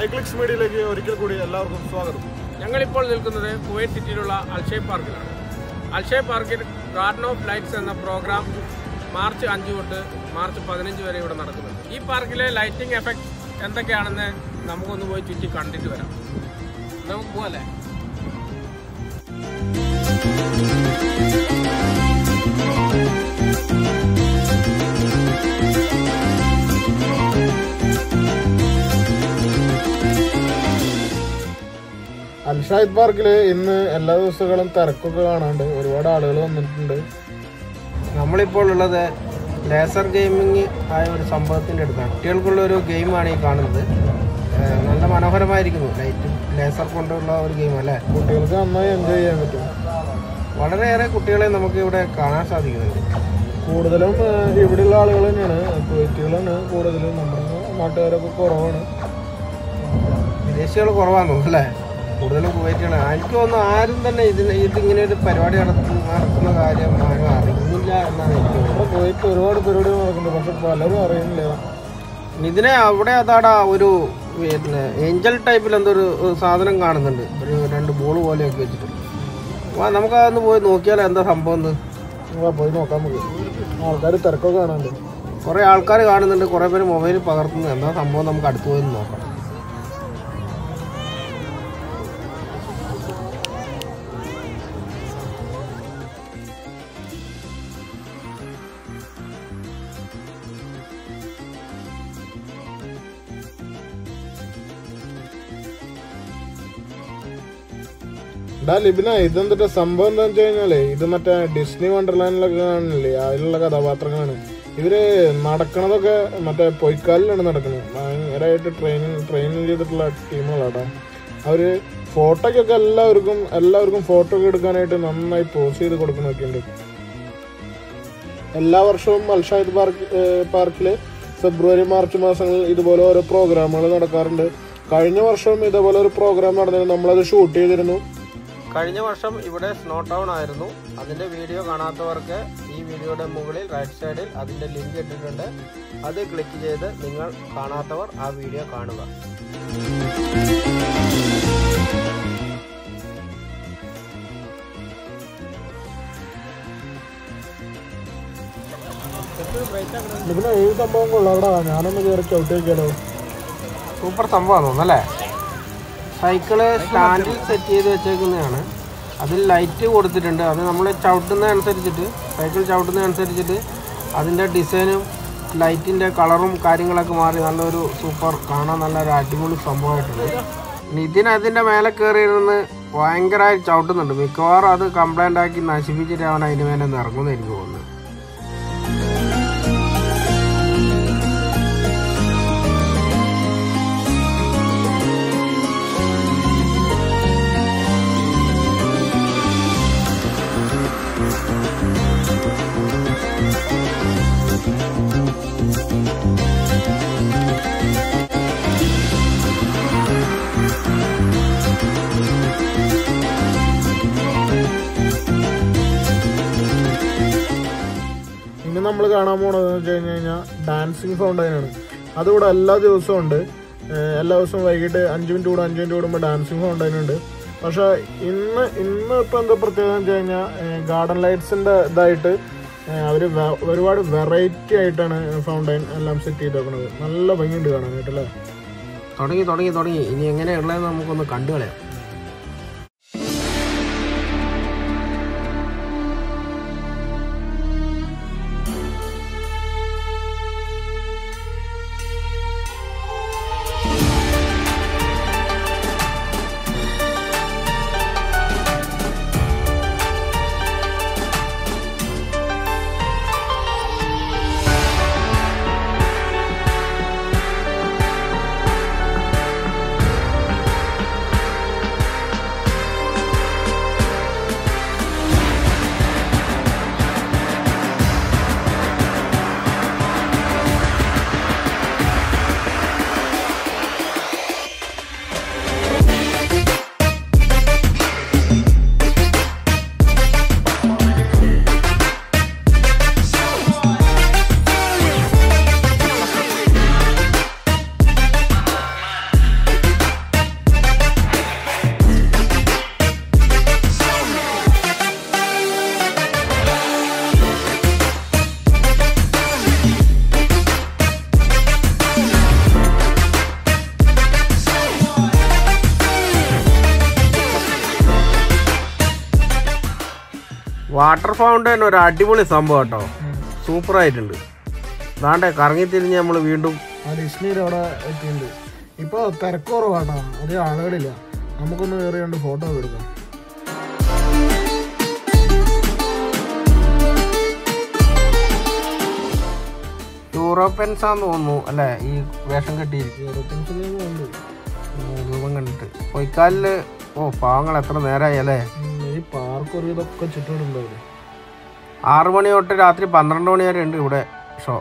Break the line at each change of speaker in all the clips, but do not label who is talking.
iClicks മീഡിയയിലേക്ക് ഒരിക്കൽ കൂടി എല്ലാവർക്കും സ്വാഗതം.
ഞങ്ങളിപ്പോൾ നിൽക്കുന്നത് കുവൈറ്റ് സിറ്റിയിലുള്ള അൽഷൈബ് പാർക്കിലാണ്. അൽഷൈബ് പാർക്കിൽ ഗാർഡൻ ഓഫ് ലൈറ്റ്സ് എന്ന പ്രോഗ്രാം മാർച്ച് 5 തൊട്ട് മാർച്ച് 15 വരെ ഇവിടെ നടക്കുന്നുണ്ട്. ഈ പാർക്കിലെ ലൈറ്റിംഗ് എഫക്റ്റ് എന്തൊക്കെയാണെന്ന് നമുക്കൊന്ന് പോയി ചുറ്റി കണ്ടിട്ട് വരാം. നമുക്ക് പോകല്ലേ?
അൽഷൈബ് പാർക്കില് ഇന്ന് എല്ലാ ദിവസങ്ങളും തിരക്കൊക്കെ കാണാണ്ട് ഒരുപാട് ആളുകൾ വന്നിട്ടുണ്ട്.
നമ്മളിപ്പോൾ ഉള്ളത് ലേസർ ഗെയിമിങ് ആയ ഒരു സംഭവത്തിൻ്റെ അടുത്താണ്. കുട്ടികൾക്കുള്ള ഒരു ഗെയിമാണ് ഈ കാണുന്നത്. നല്ല മനോഹരമായിരിക്കുന്നു. ലൈറ്റും ലേസർ കൊണ്ടുള്ള ഒരു ഗെയിം അല്ലേ.
കുട്ടികൾക്ക് നന്നായി എൻജോയ് ചെയ്യാൻ പറ്റും.
വളരെയേറെ കുട്ടികളെ നമുക്ക് ഇവിടെ കാണാൻ സാധിക്കുന്നുണ്ട്.
കൂടുതലും ഇവിടെയുള്ള ആളുകൾ തന്നെയാണ്, കുവൈറ്റുകളാണ് കൂടുതലും. നമ്മുടെ നാട്ടുകാരൊക്കെ കുറവാണ്,
വിദേശികൾ കുറവാണെന്ന് തോന്നുന്നു അല്ലേ. കൂടുതലും കുവൈറ്റുകളാണ്. എനിക്ക് തോന്നുന്നു ആരും തന്നെ ഇതിങ്ങനെ ഒരു പരിപാടി നടത്തുന്ന കാര്യം ആരും അറിയുന്നില്ല എന്നാണ് എനിക്ക് തോന്നുന്നത്.
കുവൈറ്റ് ഒരുപാട് പരിപാടികൾ നടക്കുന്നുണ്ട്, പക്ഷെ പലരും അറിയുന്നില്ല.
ഇതിനെ അവിടെ അതാടാ ഒരു പിന്നെ ഏഞ്ചൽ ടൈപ്പിൽ എന്തൊരു സാധനം കാണുന്നുണ്ട്, ഒരു 2 ബോൾ പോലെയൊക്കെ വെച്ചിട്ട്. അപ്പോൾ നമുക്കതൊന്ന് പോയി നോക്കിയാലോ എന്താ സംഭവം എന്ന്.
പോയി നോക്കാൻ പറ്റും. ആൾക്കാർ തിരക്കൊക്കെ കാണാണ്ട്,
കുറേ ആൾക്കാർ കാണുന്നുണ്ട്, കുറേ പേര് മൊബൈൽ പകർത്തുന്നു. എന്താ സംഭവം നമുക്ക് അടുത്ത് പോയി നോക്കാം.
ലിബിന, ഇതെന്തിട്ട് സംഭവം എന്താന്ന് വെച്ച് കഴിഞ്ഞാലേ, ഇത് മറ്റേ ഡിസ്നി വണ്ടർലാൻഡിലൊക്കെ കാണില്ലേ, അതിലുള്ള കഥാപാത്രങ്ങളാണ്. ഇവര് നടക്കണതൊക്കെ മറ്റേ പൊയ്ക്കാലിലാണ് നടക്കുന്നത്. ഭയങ്കരമായിട്ട് ട്രെയിനിങ് ചെയ്തിട്ടുള്ള ടീമുകളാട്ടാ. അവര് ഫോട്ടോയ്ക്കൊക്കെ എല്ലാവർക്കും ഫോട്ടോ ഒക്കെ എടുക്കാനായിട്ട് നന്നായി പോസ് ചെയ്ത് കൊടുക്കുന്നൊക്കെ ഉണ്ട്. എല്ലാ വർഷവും അൽഷൈബ് പാർക്കില് ഫെബ്രുവരി മാർച്ച് മാസങ്ങളിൽ ഇതുപോലെ ഓരോ പ്രോഗ്രാമുകൾ നടക്കാറുണ്ട്. കഴിഞ്ഞ വർഷവും ഇതേപോലെ ഒരു പ്രോഗ്രാം നടന്നിരുന്നു, നമ്മളത് ഷൂട്ട് ചെയ്തിരുന്നു.
കഴിഞ്ഞ വർഷം ഇവിടെ സ്നോ ടൗൺ ആയിരുന്നു. അതിൻ്റെ വീഡിയോ കാണാത്തവർക്ക് ഈ വീഡിയോയുടെ മുകളിൽ റൈറ്റ് സൈഡിൽ അതിൻ്റെ ലിങ്ക് ഇട്ടിട്ടുണ്ട്. അത് ക്ലിക്ക് ചെയ്ത് നിങ്ങൾ കാണാത്തവർ ആ വീഡിയോ കാണുക.
ഈ സംഭവം കൊള്ളാടാ, ഞാനൊന്ന് കയറി ചവിട്ടി വയ്ക്കാലോ.
സൂപ്പർ സംഭവമാണ് തോന്നുന്നല്ലേ. സൈക്കിള് സ്റ്റാൻഡിൽ സെറ്റ് ചെയ്ത് വെച്ചേക്കുന്നതാണ്. അതിൽ ലൈറ്റ് കൊടുത്തിട്ടുണ്ട്. അത് നമ്മൾ സൈക്കിൾ ചവിട്ടുന്നതനുസരിച്ചിട്ട് അതിൻ്റെ ഡിസൈനും ലൈറ്റിൻ്റെ കളറും കാര്യങ്ങളൊക്കെ മാറി നല്ലൊരു സൂപ്പർ, കാണാൻ നല്ലൊരു അടിപൊളി സംഭവമായിട്ടുണ്ട്. നിതിൻ അതിൻ്റെ മേലെ കയറിയിരുന്ന് ഭയങ്കരമായി ചവിട്ടുന്നുണ്ട്. മിക്കവാറും അത് കംപ്ലൈൻ്റ് ആക്കി നശിപ്പിച്ചിട്ട് അവൻ അതിന് മേലെ നിന്ന് ഇറങ്ങുമെന്ന് എനിക്ക് തോന്നുന്നു.
ഇനി നമ്മൾ കാണാൻ പോണതെന്ന് വെച്ച് കഴിഞ്ഞാൽ ഡാൻസിങ് ഫൗണ്ടൈനാണ്. അതിവിടെ എല്ലാ ദിവസവും ഉണ്ട്. എല്ലാ ദിവസവും വൈകിട്ട് 5 മിനിറ്റ് കൂടുമ്പോൾ ഡാൻസിങ് ഫൗണ്ടൈൻ ഉണ്ട്. പക്ഷേ ഇന്ന് ഇപ്പം എന്താ പ്രത്യേകത എന്ന് വെച്ച് കഴിഞ്ഞാൽ ഗാർഡൻ ലൈറ്റ്സിൻ്റെ ഇതായിട്ട് അവർ ഒരുപാട് വെറൈറ്റി ആയിട്ടാണ് ഫൗണ്ടൈൻ എല്ലാം സെറ്റ് ചെയ്ത് വെക്കുന്നത്. നല്ല ഭംഗിയുണ്ട് കാണാനായിട്ടല്ലേ.
തുടങ്ങി ഇനി എങ്ങനെയുള്ളതെന്ന് നമുക്കൊന്ന് കണ്ടുകളയാം. വാട്ടർ ഫൗണ്ടൻ ഒരു അടിപൊളി സംഭവം കേട്ടോ, സൂപ്പറായിട്ടുണ്ട്. അതാണ്ടേ കറങ്ങി തിരിഞ്ഞ് നമ്മൾ വീണ്ടും
ആ ഡിസ്നിയിൽ അവിടെ എത്തിയിട്ടുണ്ട്. ഇപ്പോൾ തിരക്ക് കുറവാട്ടോ, അധികം ആളുകളില്ല. നമുക്കൊന്ന് കയറിയുണ്ട് ഫോട്ടോ എടുക്കാം.
യൂറോപ്യൻസാന്ന് തോന്നുന്നു അല്ലേ ഈ വേഷം കെട്ടിയിരിക്കും.
യൂറോപ്യൻസിലുണ്ട്
രൂപം കണ്ടിട്ട് പൊയ്ക്കാലില്. പാവങ്ങൾ എത്ര നേരമായി അല്ലേ.
ഈ പാർക്ക് ഒരു ഇതൊക്കെ ചുറ്റുമുണ്ടാവില്ലേ.
6 മണി തൊട്ട് രാത്രി 12 മണി വരെ ഉണ്ട് ഇവിടെ ഷോ.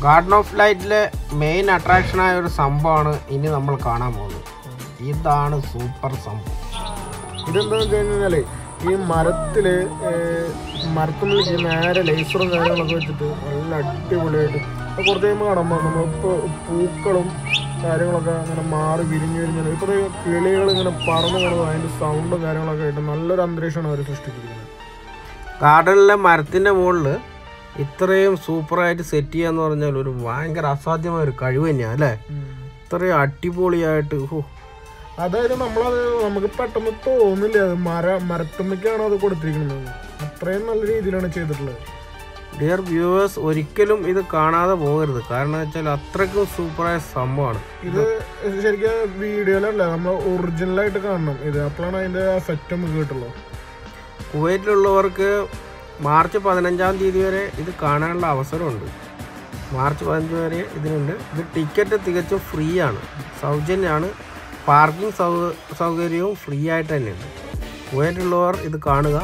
ഗാർഡൻ ഓഫ് ലൈറ്റിലെ മെയിൻ അട്രാക്ഷനായ ഒരു സംഭവമാണ് ഇനി നമ്മൾ കാണാൻ പോകുന്നത്. ഇതാണ് സൂപ്പർ സംഭവം.
ഇതെന്താണെന്ന് വെച്ച് കഴിഞ്ഞാൽ ഈ മരത്തുള്ളിൽ നേരെ ലേസറും കാര്യങ്ങളൊക്കെ വെച്ചിട്ട് നല്ല അടിപൊളിയായിട്ട് കുറച്ച് കഴിയുമ്പോൾ കാണുമ്പോൾ നമ്മളിപ്പോൾ പൂക്കളും കാര്യങ്ങളൊക്കെ അങ്ങനെ മാറി വിരിഞ്ഞ് ഇപ്പോൾ കിളികൾ ഇങ്ങനെ പറന്ന് കിടന്നു അതിൻ്റെ സൗണ്ടും കാര്യങ്ങളൊക്കെ ആയിട്ട് നല്ലൊരു അന്തരീക്ഷമാണ് അവർ സൃഷ്ടിച്ചിരിക്കുന്നത്.
ഗാർഡനിലെ മരത്തിൻ്റെ മുകളിൽ ഇത്രയും സൂപ്പറായിട്ട് സെറ്റ് ചെയ്യാന്ന് പറഞ്ഞാൽ ഒരു ഭയങ്കര അസാധ്യമായ ഒരു കഴിവ് തന്നെയാണ് അല്ലേ. ഇത്രയും അടിപൊളിയായിട്ട്.
അതായത് നമുക്ക് പെട്ടെന്ന് തോന്നില്ല അത് മരത്തുമ്മയ്ക്കാണ് അത് കൊടുത്തിരിക്കുന്നത്. അത്രയും നല്ല രീതിയിലാണ് ചെയ്തിട്ടുള്ളത്.
ഡിയർ വ്യൂവേഴ്സ്, ഒരിക്കലും ഇത് കാണാതെ പോകരുത്. കാരണം വെച്ചാൽ അത്രയ്ക്കും സൂപ്പറായ സംഭവമാണ്
ഇത്. ശരിക്കും വീഡിയോയിലല്ല, നമ്മൾ ഒറിജിനലായിട്ട് കാണണം ഇത്, അപ്പോഴാണ് അതിൻ്റെ എഫക്റ്റ് നമുക്ക് കിട്ടുള്ളൂ.
കുവൈറ്റിലുള്ളവർക്ക് മാർച്ച് 15-ാം തീയതി വരെ ഇത് കാണാനുള്ള അവസരമുണ്ട്. മാർച്ച് 15 വരെ ഇതിനുണ്ട്. ഇത് ടിക്കറ്റ് തികച്ചും ഫ്രീ ആണ്, സൗജന്യമാണ്. പാർക്കിംഗ് സൗകര്യവും ഫ്രീ ആയിട്ട് തന്നെയുണ്ട്. കുവൈറ്റിലുള്ളവർ ഇത് കാണുക.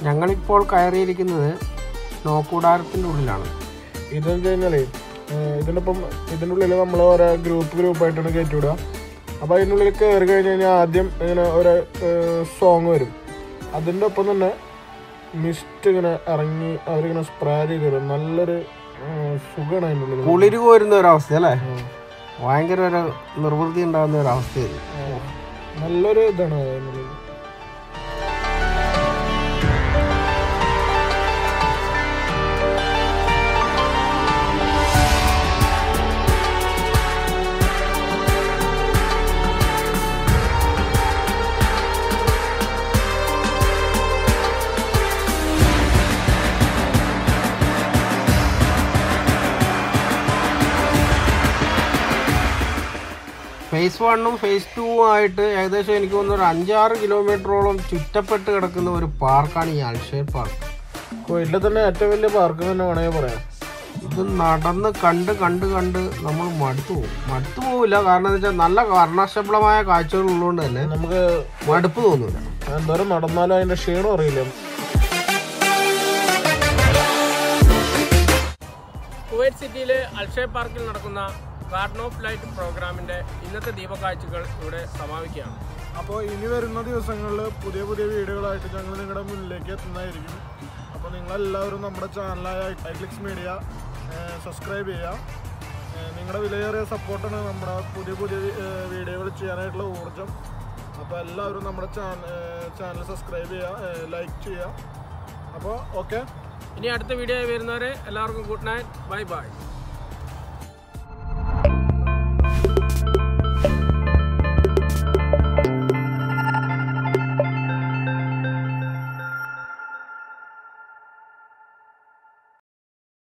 ഞങ്ങളിപ്പോൾ കയറിയിരിക്കുന്നത് സ്നോ കൂടാരത്തിൻ്റെ ഉള്ളിലാണ്.
ഇതെന്ന് വെച്ച് കഴിഞ്ഞാൽ ഇതിൻ്റെ ഉള്ളിൽ നമ്മൾ ഓരോ ഗ്രൂപ്പായിട്ടാണ് കയറ്റി വിടുക. അപ്പോൾ അതിൻ്റെ ഉള്ളിൽ കയറി കഴിഞ്ഞ് കഴിഞ്ഞാൽ ആദ്യം ഇങ്ങനെ ഒരു സോങ് വരും. അതിൻ്റെ ഒപ്പം തന്നെ മിസ്റ്റ് ഇങ്ങനെ ഇറങ്ങി അവരിങ്ങനെ സ്പ്രേ ചെയ്ത് തരും. നല്ലൊരു സുഖമാണ് അതിൻ്റെ ഉള്ളിൽ.
കുളിര് കോരുന്ന ഒരവസ്ഥ അല്ലേ, ഭയങ്കര ഒരു നിർവൃത്തി ഉണ്ടാകുന്ന ഒരവസ്ഥയായിരുന്നു.
നല്ലൊരു ഇതാണ് അതിനുള്ളിൽ.
ഫേസ് 1ഉം ഫേസ് 2ഉം ആയിട്ട് ഏകദേശം എനിക്ക് തോന്നുന്നു ഒരു 5-6 കിലോമീറ്ററോളം ചുറ്റപ്പെട്ട് കിടക്കുന്ന ഒരു പാർക്കാണ് ഈ അൽഷേർ പാർക്ക്.
കുവൈറ്റിലെ തന്നെ ഏറ്റവും വലിയ പാർക്ക് തന്നെ വേണമെങ്കിൽ പറയാം.
ഇത് നടന്ന് കണ്ട് കണ്ട് കണ്ട് നമ്മൾ മടുത്തു പോവില്ല. കാരണം എന്താ വെച്ചാൽ നല്ല വർണ്ണശബളമായ കാഴ്ചകൾ ഉള്ളതുകൊണ്ട് തന്നെ
നമുക്ക്
മടുപ്പ് തോന്നില്ല.
എന്തോരം നടന്നാലും അതിന്റെ ക്ഷീണം അറിയില്ല.
കുവൈറ്റ് സിറ്റിയിലെ അൽഷേർ പാർക്കിൽ നടക്കുന്ന ഗാർഡൻ ഓഫ് ലൈറ്റ് പ്രോഗ്രാമിന്റെ ഇന്നത്തെ ദീപകാഴ്ചകൾ ഇവിടെ സമാപിക്കുകയാണ്.
അപ്പോൾ ഇനി വരുന്ന ദിവസങ്ങളിൽ പുതിയ പുതിയ വീഡിയോകളായിട്ട് ഞങ്ങൾ നിങ്ങളുടെ മുന്നിലേക്ക് എത്തുന്നതായിരിക്കും. അപ്പോൾ നിങ്ങളെല്ലാവരും നമ്മുടെ ചാനലായ ഐക്ലിക്സ് മീഡിയ സബ്സ്ക്രൈബ് ചെയ്യുക. നിങ്ങളുടെ വിലയേറിയ സപ്പോർട്ടാണ് നമ്മുടെ പുതിയ പുതിയ വീഡിയോകൾ ചെയ്യാനായിട്ടുള്ള ഊർജ്ജം. അപ്പോൾ എല്ലാവരും നമ്മുടെ ചാനൽ സബ്സ്ക്രൈബ് ചെയ്യുക, ലൈക്ക് ചെയ്യുക. അപ്പോൾ ഓക്കെ,
ഇനി അടുത്ത വീഡിയോ വരുന്നവരെ എല്ലാവർക്കും ഗുഡ് നൈറ്റ്, ബൈ ബൈ.